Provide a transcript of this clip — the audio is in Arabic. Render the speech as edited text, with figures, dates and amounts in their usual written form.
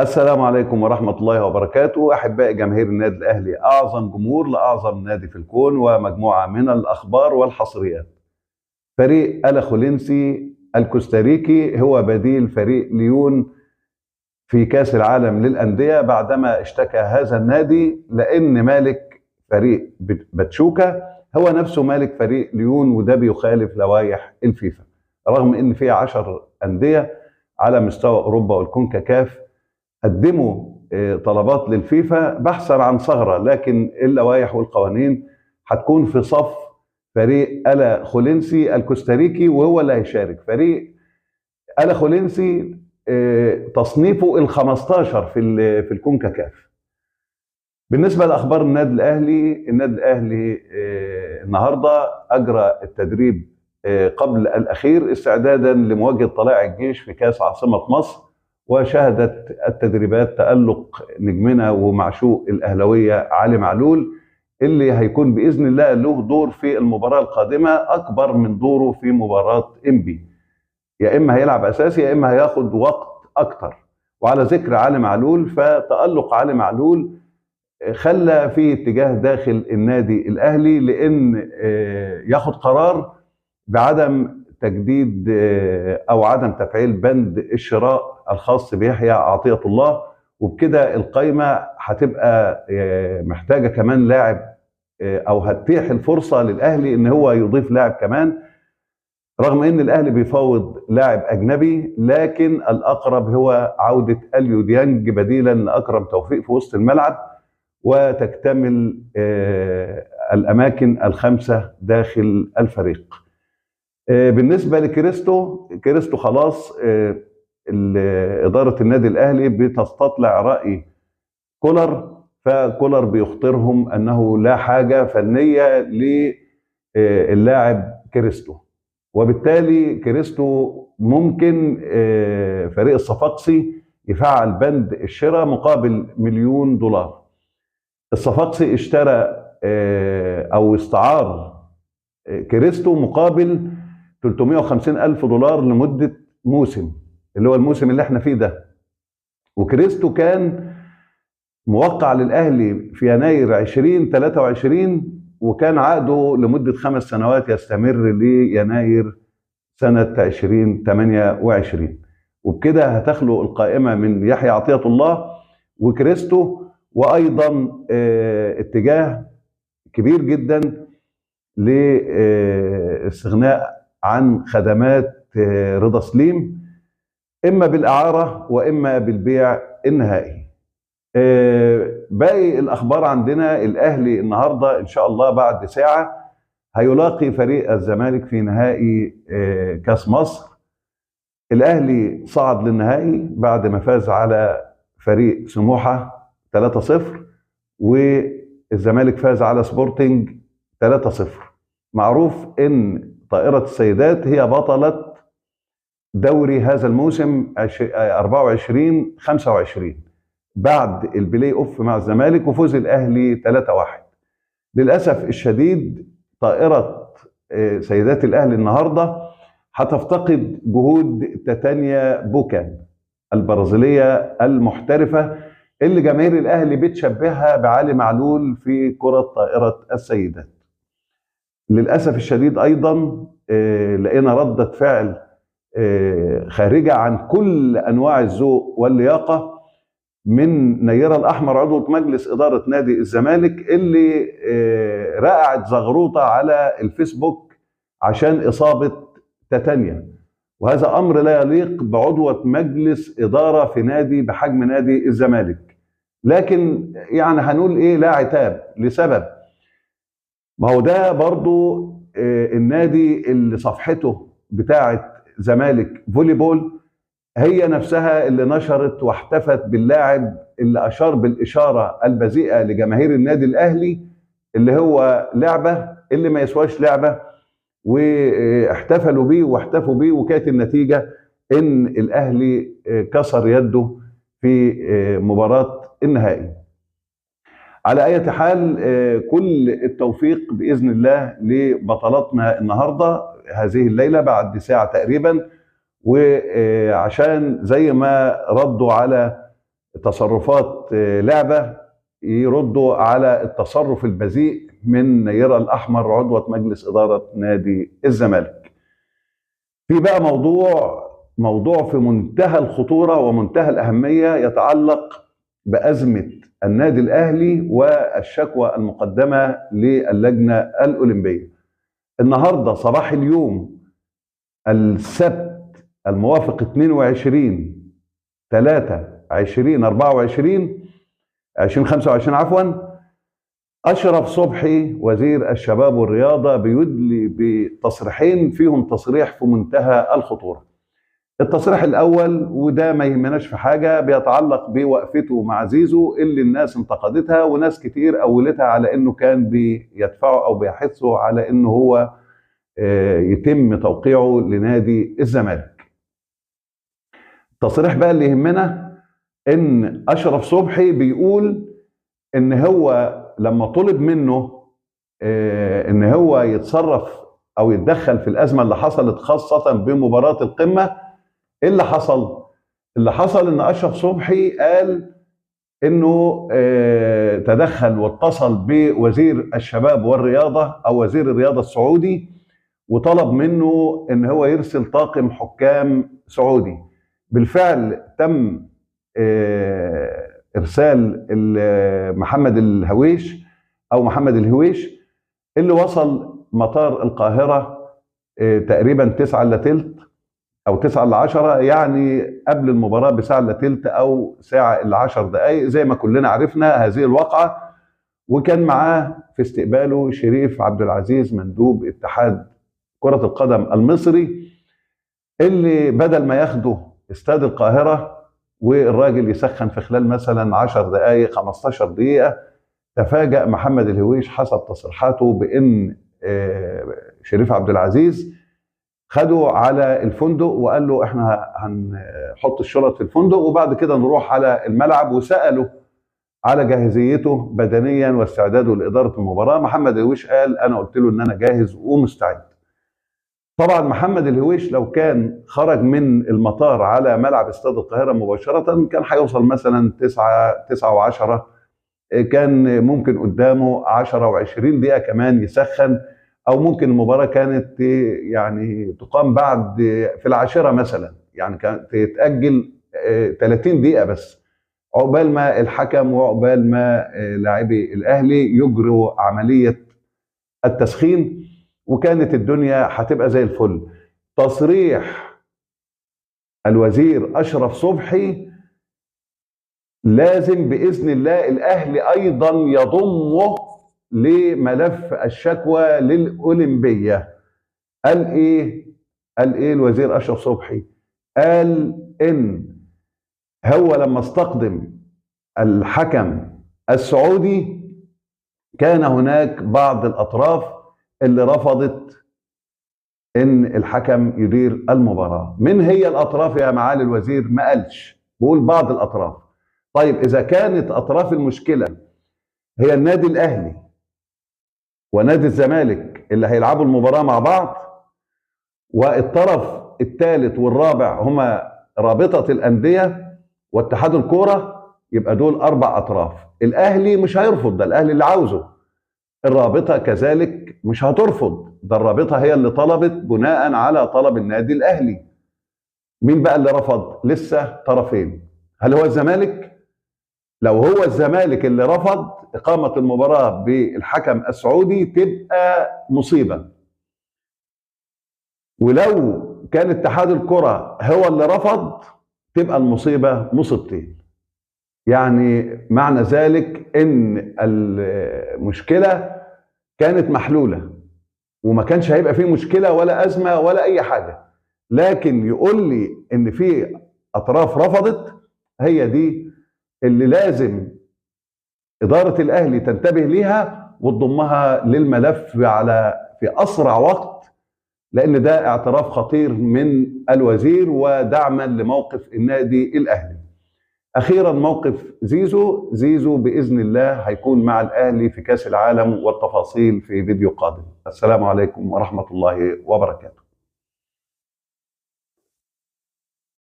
السلام عليكم ورحمة الله وبركاته. أحباء جماهير النادي الأهلي، أعظم جمهور لأعظم نادي في الكون ومجموعة من الأخبار والحصريات. فريق ألاخولينسي الكوستاريكي هو بديل فريق ليون في كأس العالم للأندية بعدما اشتكى هذا النادي لأن مالك فريق باتشوكا هو نفسه مالك فريق ليون، وده بيخالف لوائح الفيفا رغم أن فيه 10 أندية على مستوى أوروبا والكونكاكاف قدموا طلبات للفيفا بحثا عن ثغرة، لكن اللوائح والقوانين هتكون في صف فريق ألاخولينسي الكوستاريكي، وهو اللي هيشارك. فريق ألاخولينسي تصنيفه ال15 في الكونكاكاف. بالنسبة لأخبار النادي الأهلي النهاردة أجرى التدريب قبل الأخير استعدادا لمواجهة طلائع الجيش في كأس عاصمة مصر، وشهدت التدريبات تألق نجمنا ومعشوق الأهلاوية علي معلول، اللي هيكون بإذن الله له دور في المباراة القادمة أكبر من دوره في مباراة إنبي. يا إما هيلعب أساسي يا إما هياخد وقت أكتر. وعلى ذكر علي معلول، فتألق علي معلول خلى في اتجاه داخل النادي الأهلي لأن ياخد قرار بعدم تجديد أو عدم تفعيل بند الشراء الخاص بيحيى عطية الله، وبكده القايمة هتبقى محتاجة كمان لاعب أو هتتيح الفرصة للأهلي إن هو يضيف لاعب كمان، رغم إن الأهلي بيفاوض لاعب أجنبي، لكن الأقرب هو عودة أليو ديانج بديلا لأكرم توفيق في وسط الملعب، وتكتمل الأماكن الخمسة داخل الفريق. بالنسبة لكريستو خلاص إدارة النادي الأهلي بتستطلع رأي كولر، فكولر بيخطرهم أنه لا حاجة فنية للاعب كريستو، وبالتالي كريستو ممكن فريق الصفاقسي يفعل بند الشراء مقابل $1,000,000. الصفاقسي اشترى أو استعار كريستو مقابل $350,000 لمدة موسم، اللي هو الموسم اللي احنا فيه ده. وكريستو كان موقع للأهلي في يناير 2023، وكان عقده لمدة 5 سنوات يستمر ليناير سنة 2028. وبكده هتخلق القائمة من يحيى عطية الله وكريستو، وأيضا اتجاه كبير جدا لاستغناء عن خدمات رضا سليم، إما بالإعارة وإما بالبيع النهائي. باقي الأخبار عندنا، الأهلي النهاردة إن شاء الله بعد ساعة هيلاقي فريق الزمالك في نهائي كاس مصر. الأهلي صعد للنهائي بعد ما فاز على فريق سموحة 3-0، والزمالك فاز على سبورتنج 3-0. معروف ان طائرة السيدات هي بطلة دوري هذا الموسم 24-25 بعد البلاي اوف مع الزمالك وفوز الاهلي 3-1. للاسف الشديد طائرة سيدات الاهلي النهارده هتفتقد جهود تاتانيا بوكان البرازيلية المحترفة اللي جماهير الاهلي بتشبهها بعلي معلول في كرة طائرة السيدات. للأسف الشديد أيضا لقينا ردة فعل خارجة عن كل أنواع الذوق واللياقة من نيرة الأحمر عضوة مجلس إدارة نادي الزمالك، اللي رقعت زغروطة على الفيسبوك عشان إصابة تاتانيا، وهذا أمر لا يليق بعضوة مجلس إدارة في نادي بحجم نادي الزمالك. لكن يعني هنقول إيه، لا عتاب لسبب، ما هو ده برضو النادي اللي صفحته بتاعه زمالك فولي بول هي نفسها اللي نشرت واحتفت باللاعب اللي أشار بالإشارة البذيئة لجماهير النادي الأهلي اللي هو لعبة اللي ما يسواش لعبة، واحتفلوا بيه واحتفوا بيه، وكانت النتيجة إن الأهلي كسر يده في مباراة النهائي. على أي حال كل التوفيق بإذن الله لبطلاتنا النهاردة هذه الليلة بعد ساعة تقريبا، وعشان زي ما ردوا على تصرفات لعبة يردوا على التصرف البذيء من نيرة الأحمر عضوة مجلس إدارة نادي الزمالك. في بقى موضوع في منتهى الخطورة ومنتهى الأهمية يتعلق بأزمة النادي الأهلي والشكوى المقدمة للجنة الأولمبية. النهاردة صباح اليوم السبت الموافق 22/3/2025 عفوا، أشرف صبحي وزير الشباب والرياضة بيدلي بتصريحين فيهم تصريح في منتهى الخطورة. التصريح الأول وده ما يهمناش في حاجة بيتعلق بوقفته مع زيزو اللي الناس انتقدتها وناس كتير أولتها على أنه كان بيدفعه أو بيحثه على أنه هو يتم توقيعه لنادي الزمالك. التصريح بقى اللي يهمنا ان اشرف صبحي بيقول ان هو لما طلب منه ان هو يتصرف او يتدخل في الازمه اللي حصلت خاصه بمباراه القمه، ايه اللي حصل؟ اللي حصل ان اشرف صبحي قال انه تدخل واتصل بوزير الشباب والرياضه او وزير الرياضه السعودي وطلب منه ان هو يرسل طاقم حكام سعودي. بالفعل تم ارسال محمد الهويش اللي وصل مطار القاهره تقريبا 9 الا تلت او 9 الا 10، يعني قبل المباراه بساعه الا تلت او ساعه الا 10 دقائق زي ما كلنا عرفنا هذه الواقعه. وكان معاه في استقباله شريف عبد العزيز مندوب اتحاد كرة القدم المصري، اللي بدل ما ياخده استاد القاهرة والراجل يسخن في خلال مثلا 10 دقائق 15 دقيقة، تفاجأ محمد الهويش حسب تصريحاته بأن شريف عبد العزيز خده على الفندق وقال له احنا هنحط الشرط في الفندق وبعد كده نروح على الملعب، وسأله على جاهزيته بدنيا واستعداده لإدارة المباراة. محمد الهويش قال انا قلت له ان انا جاهز ومستعد. طبعا محمد الهويش لو كان خرج من المطار على ملعب استاد القاهرة مباشرة كان هيوصل مثلا 9 و10، كان ممكن قدامه 10 و20 دقيقة كمان يسخن، او ممكن المباراة كانت يعني تقام بعد في 10 مثلا، يعني كانت تتأجل 30 دقيقة بس عقبال ما الحكم وعقبال ما لاعبي الاهلي يجروا عملية التسخين، وكانت الدنيا هتبقى زي الفل. تصريح الوزير أشرف صبحي لازم بإذن الله الأهلي أيضا يضمه لملف الشكوى للأولمبية. قال إيه الوزير أشرف صبحي؟ قال إن هو لما استقدم الحكم السعودي كان هناك بعض الأطراف اللي رفضت ان الحكم يدير المباراة. من هي الاطراف يا معالي الوزير؟ ما قالش، بقول بعض الاطراف. طيب اذا كانت اطراف المشكلة هي النادي الاهلي ونادي الزمالك اللي هيلعبوا المباراة مع بعض، والطرف الثالث والرابع هما رابطة الاندية واتحاد الكورة، يبقى دول 4 اطراف. الاهلي مش هيرفض، ده الاهلي اللي عاوزه. الرابطة كذلك مش هترفض، ده الرابطة هي اللي طلبت بناء على طلب النادي الأهلي. مين بقى اللي رفض؟ لسه طرفين. هل هو الزمالك؟ لو هو الزمالك اللي رفض إقامة المباراة بالحكم السعودي تبقى مصيبة، ولو كان اتحاد الكرة هو اللي رفض تبقى المصيبة مصيبتين. يعني معنى ذلك ان المشكلة كانت محلولة وما كانش هيبقى فيه مشكلة ولا أزمة ولا أي حاجة، لكن يقول لي إن في أطراف رفضت، هي دي اللي لازم إدارة الأهلي تنتبه ليها وتضمها للملف في أسرع وقت، لأن ده اعتراف خطير من الوزير ودعما لموقف النادي الأهلي. أخيرا موقف زيزو بإذن الله هيكون مع الأهلي في كأس العالم، والتفاصيل في فيديو قادم. السلام عليكم ورحمة الله وبركاته.